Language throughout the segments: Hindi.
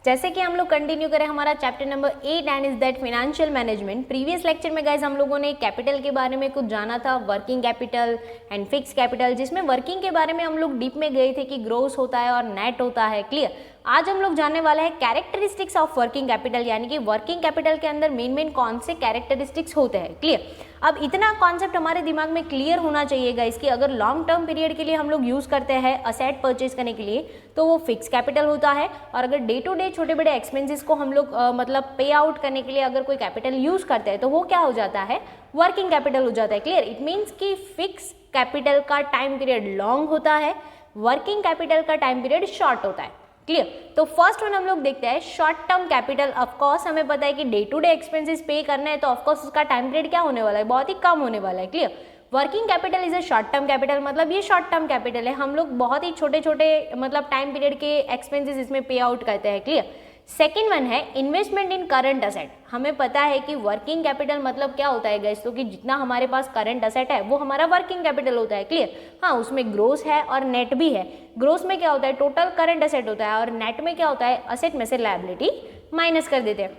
जैसे कि हम लोग कंटिन्यू करें हमारा chapter number 8 and is that financial management. Previous lecture में गाइज हम लोगों ने कैपिटल के बारे में कुछ जाना था, working capital and fix capital, जिसमें वर्किंग के बारे में हम लोग डीप में गए थे कि ग्रोस होता है और नेट होता है। क्लियर। आज हम लोग जानने वाले हैं कैरेक्टरिस्टिक्स ऑफ वर्किंग कैपिटल, यानी कि वर्किंग कैपिटल के अंदर मेन कौन से कैरेक्टरिस्टिक्स होते हैं। क्लियर। अब इतना कॉन्सेप्ट हमारे दिमाग में क्लियर होना चाहिए गाइस कि अगर लॉन्ग टर्म पीरियड के लिए हम लोग यूज करते हैं असेट परचेज करने के लिए तो वो फिक्स कैपिटल होता है, और अगर डे टू डे छोटे बड़े एक्सपेंसेस को हम लोग मतलब पे आउट करने के लिए अगर कोई कैपिटल यूज करते हैं तो वो क्या हो जाता है, वर्किंग कैपिटल हो जाता है। क्लियर। इट मीन्स कि फिक्स कैपिटल का टाइम पीरियड लॉन्ग होता है, वर्किंग कैपिटल का टाइम पीरियड शॉर्ट होता है। क्लियर। तो फर्स्ट वन हम लोग देखते हैं शॉर्ट टर्म कैपिटल। ऑफकोर्स हमें पता है कि डे टू डे एक्सपेंसेस पे करना है तो ऑफकोर्स उसका टाइम पीरियड क्या होने वाला है, बहुत ही कम होने वाला है। Clear. Working capital is a short term capital, मतलब ये शॉर्ट टर्म कैपिटल है, हम लोग बहुत ही छोटे छोटे मतलब टाइम पीरियड के एक्सपेंसेस इसमें पे आउट करते हैं। क्लियर। सेकेंड वन है इन्वेस्टमेंट इन करंट असेट। हमें पता है कि वर्किंग कैपिटल मतलब क्या होता है गाइस, तो कि जितना हमारे पास करंट असेट है वो हमारा वर्किंग कैपिटल होता है। क्लियर। हाँ, उसमें ग्रोस है और नेट भी है। ग्रोस में क्या होता है, टोटल करंट असेट होता है, और नेट में क्या होता है, असेट में से लायबिलिटी माइनस कर देते हैं।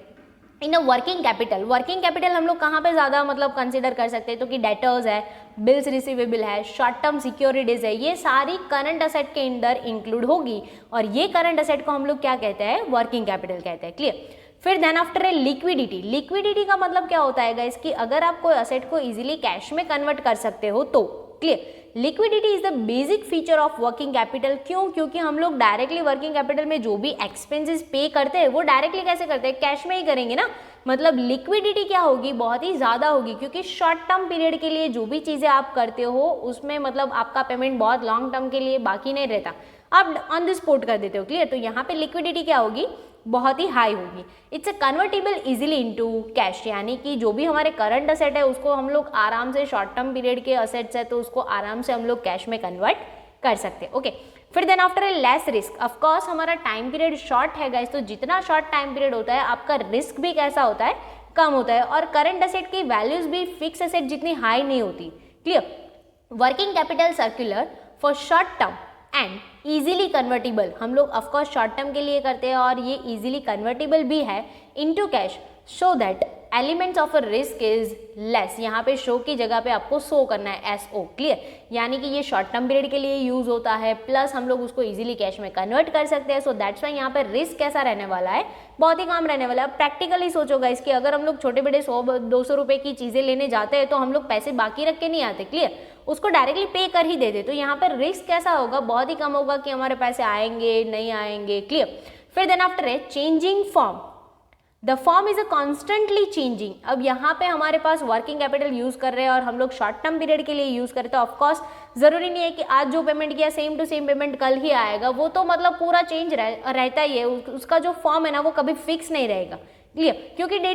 In a working capital, working capital हम लोग कहाँ पे ज़्यादा मतलब कंसिडर कर सकते हैं, तो कि डेटर्स है, बिल्स रिसीवेबल है, शॉर्ट टर्म सिक्योरिटीज है, ये सारी करंट असेट के अंदर इंक्लूड होगी, और ये करंट असेट को हम लोग क्या कहते हैं, वर्किंग कैपिटल कहते हैं। क्लियर। फिर देन आफ्टर है लिक्विडिटी। लिक्विडिटी का मतलब क्या होता है गाइस कि अगर आप कोई असेट को इजीली कैश में कन्वर्ट कर सकते हो तो। Clear. Liquidity is the basic feature of working capital. क्यों? क्योंकि हम लोग डायरेक्टली वर्किंग कैपिटल में जो भी एक्सपेंसेस पे करते हैं वो डायरेक्टली कैसे करते हैं, कैश में ही करेंगे ना। मतलब लिक्विडिटी क्या होगी, बहुत ही ज़्यादा होगी, क्योंकि शॉर्ट टर्म पीरियड के लिए जो भी चीज़ें आप करते हो उसमें मतलब आपका पेमेंट बहुत लॉन्ग टर्म के लिए बाकी नहीं रहता, आप ऑन द स्पॉट कर देते हो। क्लियर। तो यहाँ पे लिक्विडिटी क्या होगी, बहुत ही हाई होगी। It's a convertible easily into cash, यानी कि जो भी हमारे करंट असेट है उसको हम लोग आराम से, शॉर्ट टर्म पीरियड के असेट्स है तो उसको आराम से हम लोग कैश में कन्वर्ट कर सकते हैं। ओके। फिर देन आफ्टर ए लेस रिस्क। ऑफकोर्स हमारा टाइम पीरियड शॉर्ट है गाइस, तो जितना शॉर्ट टाइम पीरियड होता है आपका रिस्क भी कैसा होता है, कम होता है, और करंट असेट की वैल्यूज भी फिक्स असेट जितनी हाई नहीं होती। Clear. Working capital circular for short term and easily convertible. हम लोग ऑफकोर्स शॉर्ट टर्म के लिए करते हैं और ये इजीली कन्वर्टेबल भी है into cash, so that elements of a risk is less. यहाँ पे शो की जगह पे आपको सो करना है, SO। क्लियर। यानी कि ये शॉर्ट टर्म पीरियड के लिए यूज होता है, प्लस हम लोग उसको इजीली कैश में कन्वर्ट कर सकते हैं, सो दैट्स वाई यहाँ पे रिस्क कैसा रहने वाला है, बहुत ही कम रहने वाला है। प्रैक्टिकली सोचो गाइस कि अगर हम लोग छोटे बड़े 100-200 रुपए की चीजें लेने जाते हैं तो हम लोग पैसे बाकी रख के नहीं आते। क्लियर। उसको डायरेक्टली पे कर ही देते, तो यहाँ पर रिस्क कैसा होगा, बहुत ही कम होगा कि हमारे पैसे आएंगे नहीं आएंगे। क्लियर। फिर देन आफ्टर है changing form. The form is a constantly changing. अब यहाँ पे हमारे पास वर्किंग कैपिटल यूज कर रहे हैं और हम लोग शॉर्ट टर्म पीरियड के लिए यूज करते हैं। ऑफकोर्स जरूरी नहीं है कि आज जो पेमेंट किया सेम टू सेम पेमेंट कल ही आएगा, वो तो मतलब पूरा चेंज रहता ही है, उसका जो फॉर्म है ना वो कभी फिक्स नहीं रहेगा। क्लियर। क्योंकि डे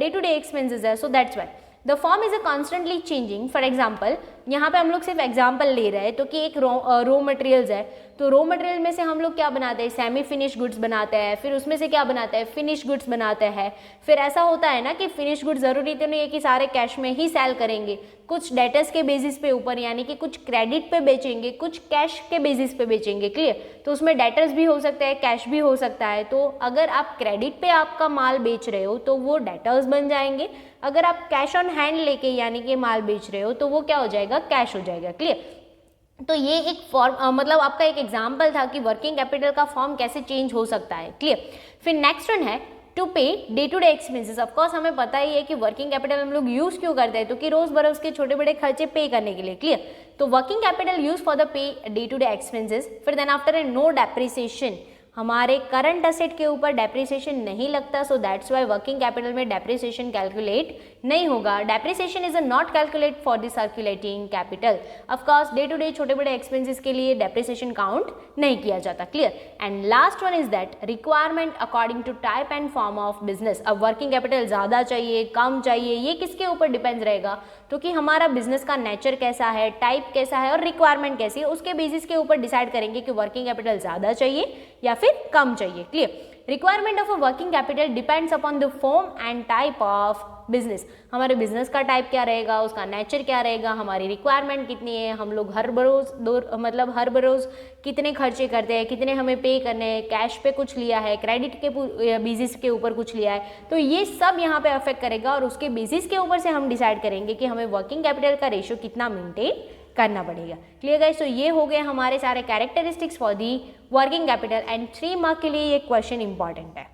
टू डे एक्सपेंसेस है, सो that's why the form is a constantly changing. For example यहाँ पे हम लोग सिर्फ एग्जाम्पल ले रहे हैं, तो कि एक रो मटेरियल्स है, तो रो मटेरियल में से हम लोग क्या बनाते हैं, सेमी फिनिश गुड्स बनाते हैं, फिर उसमें से क्या बनाते हैं, फिनिश गुड्स बनाते हैं। फिर ऐसा होता है ना कि फिनिश गुड्स जरूरी तो नहीं है कि सारे कैश में ही सेल करेंगे, कुछ डेटर्स के बेसिस पे ऊपर, यानी कि कुछ क्रेडिट पे बेचेंगे, कुछ कैश के बेसिस पे बेचेंगे। क्लियर। तो उसमें डेटर्स भी हो सकता है, कैश भी हो सकता है। तो अगर आप क्रेडिट पे आपका माल बेच रहे हो तो वो डेटर्स बन जाएंगे, अगर आप कैश ऑन हैंड लेके यानी कि माल बेच रहे हो तो वो क्या हो जाएगा, कैश हो जाएगा। क्लियर। तो ये एक फॉर्म मतलब आपका एक एग्जांपल था कि वर्किंग कैपिटल का फॉर्म कैसे चेंज हो सकता है। क्लियर। फिर नेक्स्ट वन है to pay day to day expenses. Of course हमें पता ही है कि वर्किंग कैपिटल हम लोग यूज क्यों करते हैं, तो कि रोज बरोज के छोटे बड़े खर्चे पे करने के लिए। क्लियर। तो working capital use for the pay day to day expenses. फिर then after a no depreciation, हमारे करंट असेट के ऊपर डेप्रिसिएशन नहीं लगता, so that's why working capital में डेप्रिसिएशन कैलकुलेट नहीं होगा। Depreciation is a not calculate for the circulating capital. Of course day to day छोटे बड़े एक्सपेंसेस के लिए डेप्रिसिएशन काउंट नहीं किया जाता। Clear. And last one is that requirement according to type and form of business. अब वर्किंग कैपिटल ज़्यादा चाहिए कम चाहिए ये किसके ऊपर डिपेंड रहेगा, तो कि हमारा बिजनेस का नेचर कैसा है, टाइप कैसा है और रिक्वायरमेंट कैसी है, उसके बेसिस के ऊपर डिसाइड करेंगे कि वर्किंग कैपिटल ज़्यादा चाहिए या फिर कम चाहिए। Clear. Requirement of a working capital depends upon the form and type of business. हमारे बिजनेस का टाइप क्या रहेगा, उसका नेचर क्या रहेगा, हमारी रिक्वायरमेंट कितनी है, हम लोग हर बरोज कितने खर्चे करते हैं, कितने हमें पे करने हैं, कैश पे कुछ लिया है, क्रेडिट के बेसिस के ऊपर कुछ लिया है, तो ये सब यहाँ पे अफेक्ट करेगा और उसके बेसिस के ऊपर से हम डिसाइड करेंगे कि हमें वर्किंग कैपिटल का रेशियो कितना मेंटेन करना पड़ेगा। Clear guys. तो ये हो गए हमारे सारे characteristics for the working capital and 3 mark के लिए ये क्वेश्चन इंपॉर्टेंट है।